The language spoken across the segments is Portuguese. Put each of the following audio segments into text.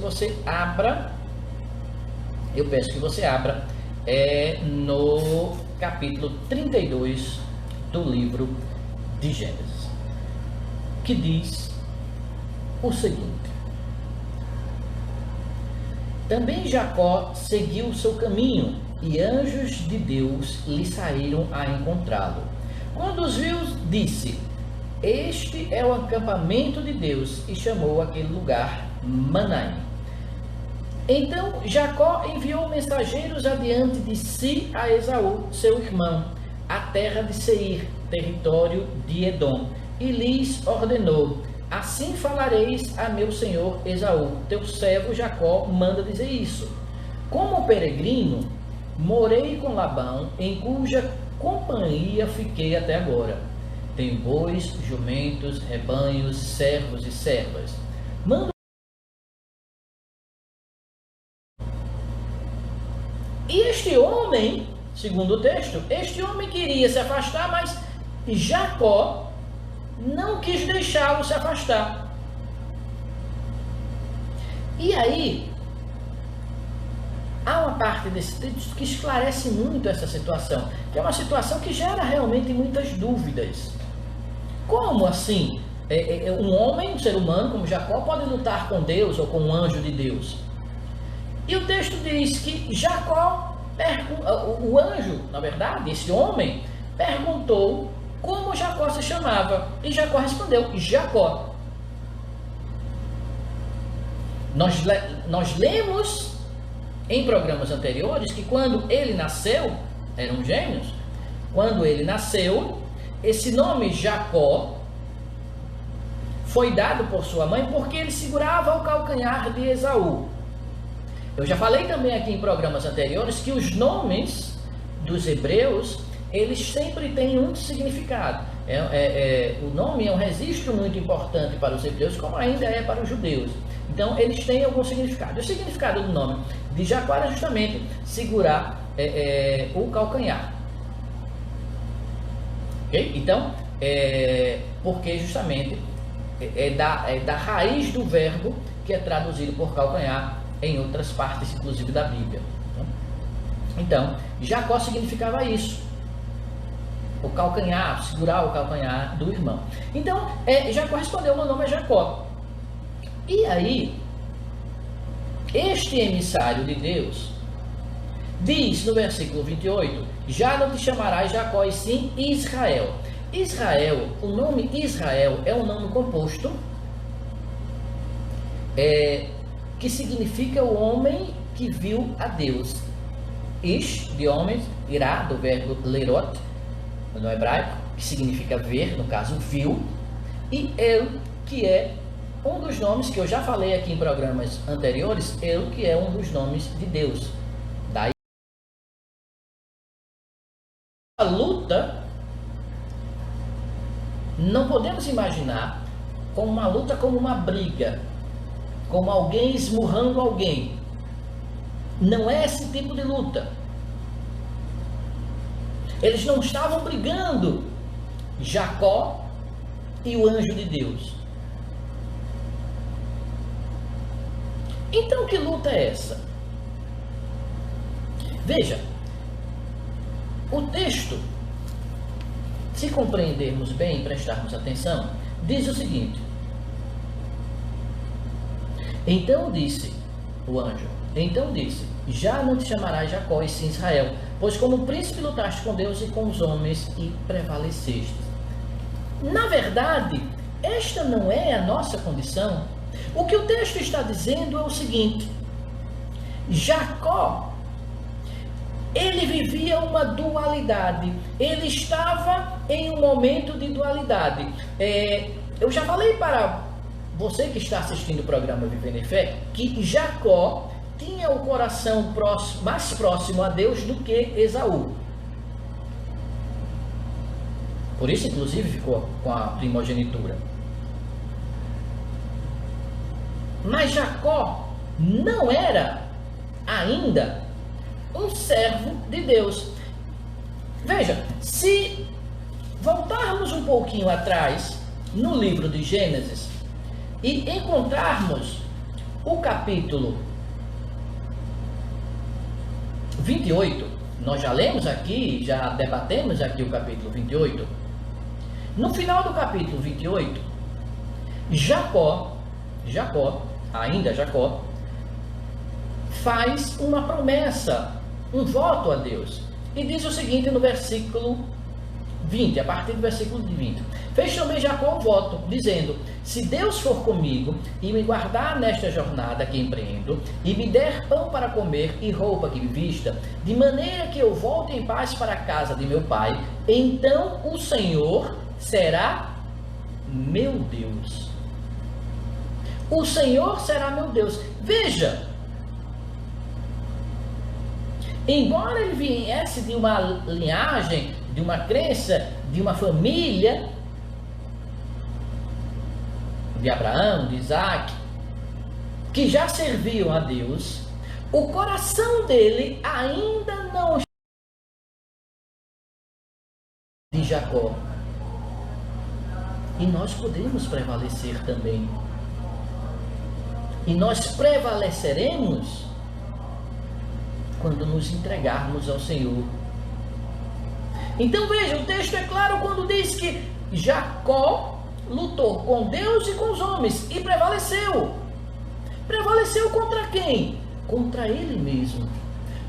você abra, eu peço que você abra no capítulo 32 do livro de Gênesis, que diz o seguinte: também Jacó seguiu o seu caminho, e anjos de Deus lhe saíram a encontrá-lo. Quando os viu, disse: este é o acampamento de Deus, e chamou aquele lugar Manaim. Então Jacó enviou mensageiros adiante de si a Esaú, seu irmão, à terra de Seir, território de Edom, e lhes ordenou: assim falareis a meu senhor Esaú, teu servo Jacó manda dizer isso: como peregrino, morei com Labão, em cuja companhia fiquei até agora. Tenho bois, jumentos, rebanhos, servos e servas. Manda. E este homem, segundo o texto, este homem queria se afastar, mas Jacó não quis deixá-lo se afastar. E aí, há uma parte desse texto que esclarece muito essa situação, que é uma situação que gera realmente muitas dúvidas. Como assim? Um homem, um ser humano como Jacó, pode lutar com Deus ou com um anjo de Deus? E o texto diz que Jacó, o anjo, na verdade, esse homem, perguntou como Jacó se chamava. E Jacó respondeu: Jacó. Nós lemos em programas anteriores que quando ele nasceu, eram gêmeos, quando ele nasceu, esse nome Jacó foi dado por sua mãe porque ele segurava o calcanhar de Esaú. Eu já falei também aqui em programas anteriores que os nomes dos hebreus, eles sempre têm um significado. O nome é um registro muito importante para os hebreus, como ainda é para os judeus. Então, eles têm algum significado. O significado do nome de Jacó era justamente segurar o calcanhar. Okay? Então, porque justamente é da raiz do verbo que é traduzido por calcanhar em outras partes, inclusive da Bíblia. Então, Jacó significava isso. O calcanhar, segurar o calcanhar do irmão. Então, Jacó respondeu: meu nome é Jacó. E aí, este emissário de Deus diz no versículo 28, já não te chamarás Jacó, e sim Israel. Israel, o nome Israel é um nome composto, que significa o homem que viu a Deus. Ish, de homem, irá, do verbo lerot, no hebraico, que significa ver, no caso, viu. E El, que é um dos nomes que eu já falei aqui em programas anteriores, El, que é um dos nomes de Deus. Daí a luta, não podemos imaginar como uma luta, como uma briga, como alguém esmurrando alguém. Não é esse tipo de luta. Eles não estavam brigando, Jacó e o anjo de Deus. Então, que luta é essa? Veja, o texto, se compreendermos bem e prestarmos atenção, diz o seguinte: então disse o anjo, já não te chamarás Jacó, e sim Israel, pois como príncipe lutaste com Deus e com os homens e prevaleceste. Na verdade, esta não é a nossa condição. O que o texto está dizendo é o seguinte: Jacó, ele vivia uma dualidade, ele estava em um momento de dualidade. Eu já falei para você que está assistindo o programa Vivendo em Fé, que Jacó tinha o coração mais próximo a Deus do que Esaú. Por isso, inclusive, ficou com a primogenitura. Mas Jacó não era ainda um servo de Deus. Veja, se voltarmos um pouquinho atrás no livro de Gênesis e encontrarmos o capítulo 28, nós já lemos aqui, já debatemos aqui o capítulo 28. No final do capítulo 28, Jacó, ainda Jacó, faz uma promessa, um voto a Deus. E diz o seguinte no versículo 20, a partir do versículo 20. Fez também Jacó um voto, dizendo: se Deus for comigo e me guardar nesta jornada que empreendo, e me der pão para comer e roupa que me vista, de maneira que eu volte em paz para a casa de meu pai, então o Senhor será meu Deus. O Senhor será meu Deus. Veja, embora ele viesse de uma linhagem, de uma crença, de uma família, de Abraão, de Isaac, que já serviam a Deus, o coração dele ainda não de Jacó. E nós podemos prevalecer também. E nós prevaleceremos quando nos entregarmos ao Senhor. Então veja, o texto é claro quando diz que Jacó lutou com Deus e com os homens e prevaleceu. Prevaleceu contra quem? Contra ele mesmo,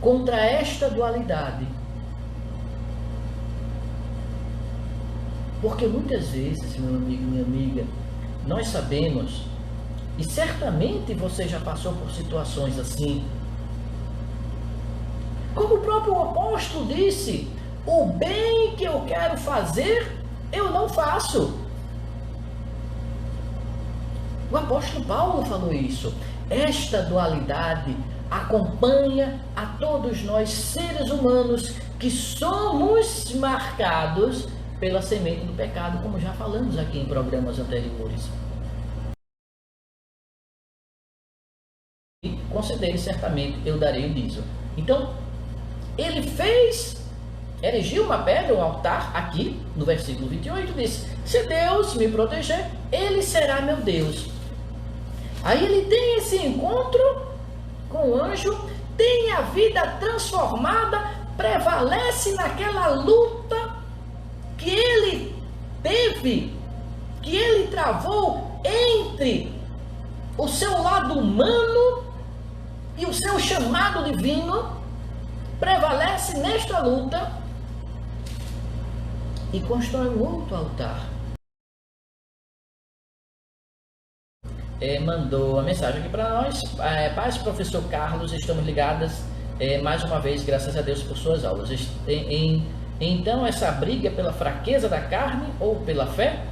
contra esta dualidade. Porque muitas vezes, meu amigo, minha amiga, nós sabemos, e certamente você já passou por situações assim, como o próprio apóstolo disse: o bem que eu quero fazer, eu não faço. O apóstolo Paulo falou isso. Esta dualidade acompanha a todos nós, seres humanos, que somos marcados pela semente do pecado, como já falamos aqui em programas anteriores. E considere certamente, eu darei o dízimo. Então, ele erigiu uma pedra, um altar, aqui no versículo 28, diz: se Deus me proteger, ele será meu Deus. Aí ele tem esse encontro com o anjo, tem a vida transformada, prevalece naquela luta que ele teve, que ele travou entre o seu lado humano e o seu chamado divino. Prevalece nesta luta e constrói um outro altar. Mandou a mensagem aqui para nós: paz, professor Carlos, estamos ligadas mais uma vez, graças a Deus, por suas aulas. Então, essa briga pela fraqueza da carne ou pela fé?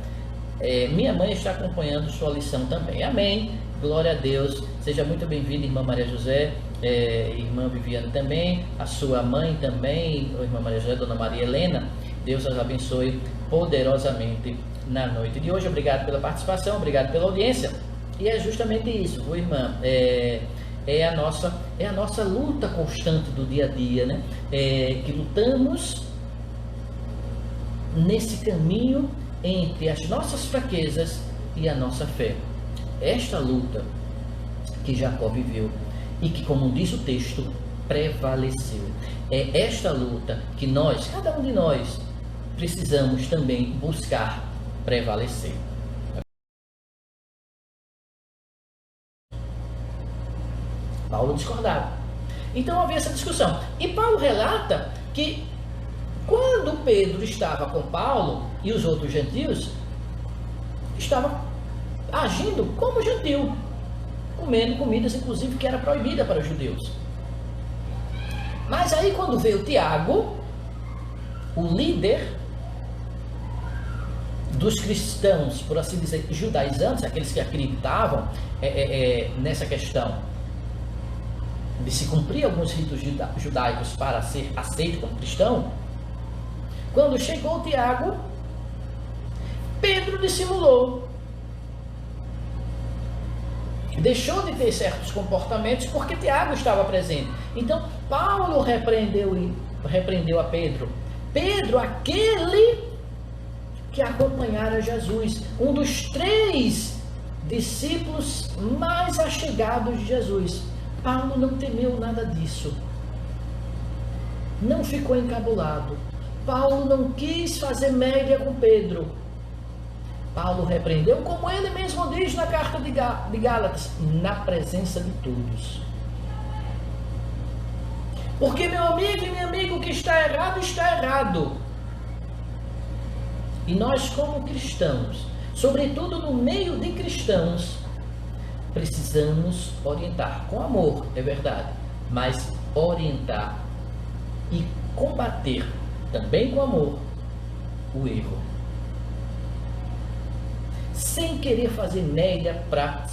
Minha mãe está acompanhando sua lição também. Amém. Glória a Deus. Seja muito bem-vinda, irmã Maria José, irmã Viviane também, a sua mãe também, irmã Maria José, dona Maria Helena. Deus as abençoe poderosamente na noite de hoje. Obrigado pela participação, obrigado pela audiência. E é justamente isso, irmã. É a nossa luta constante do dia a dia, né? Que lutamos nesse caminho entre as nossas fraquezas e a nossa fé. Esta luta que Jacó viveu e que, como diz o texto, prevaleceu. É esta luta que nós, cada um de nós, precisamos também buscar prevalecer. Paulo discordava. Então havia essa discussão. E Paulo relata que quando Pedro estava com Paulo e os outros gentios, estava agindo como gentil, comendo comidas, inclusive, que era proibida para os judeus. Mas aí quando veio Tiago, o líder dos cristãos, por assim dizer, judaizantes, aqueles que acreditavam nessa questão de se cumprir alguns ritos judaicos para ser aceito como cristão, quando chegou Tiago, Pedro dissimulou, deixou de ter certos comportamentos porque Tiago estava presente. Então Paulo repreendeu a Pedro. Pedro, aquele que acompanhara Jesus, um dos 3 discípulos mais achegados de Jesus. Paulo não temeu nada disso. Não ficou encabulado. Paulo não quis fazer média com Pedro. Paulo repreendeu, como ele mesmo diz na carta de Gálatas, na presença de todos. Porque, meu amigo e minha amiga, o que está errado, está errado. E nós, como cristãos, sobretudo no meio de cristãos, precisamos orientar com amor, é verdade, mas orientar e combater também com amor o erro, sem querer fazer média para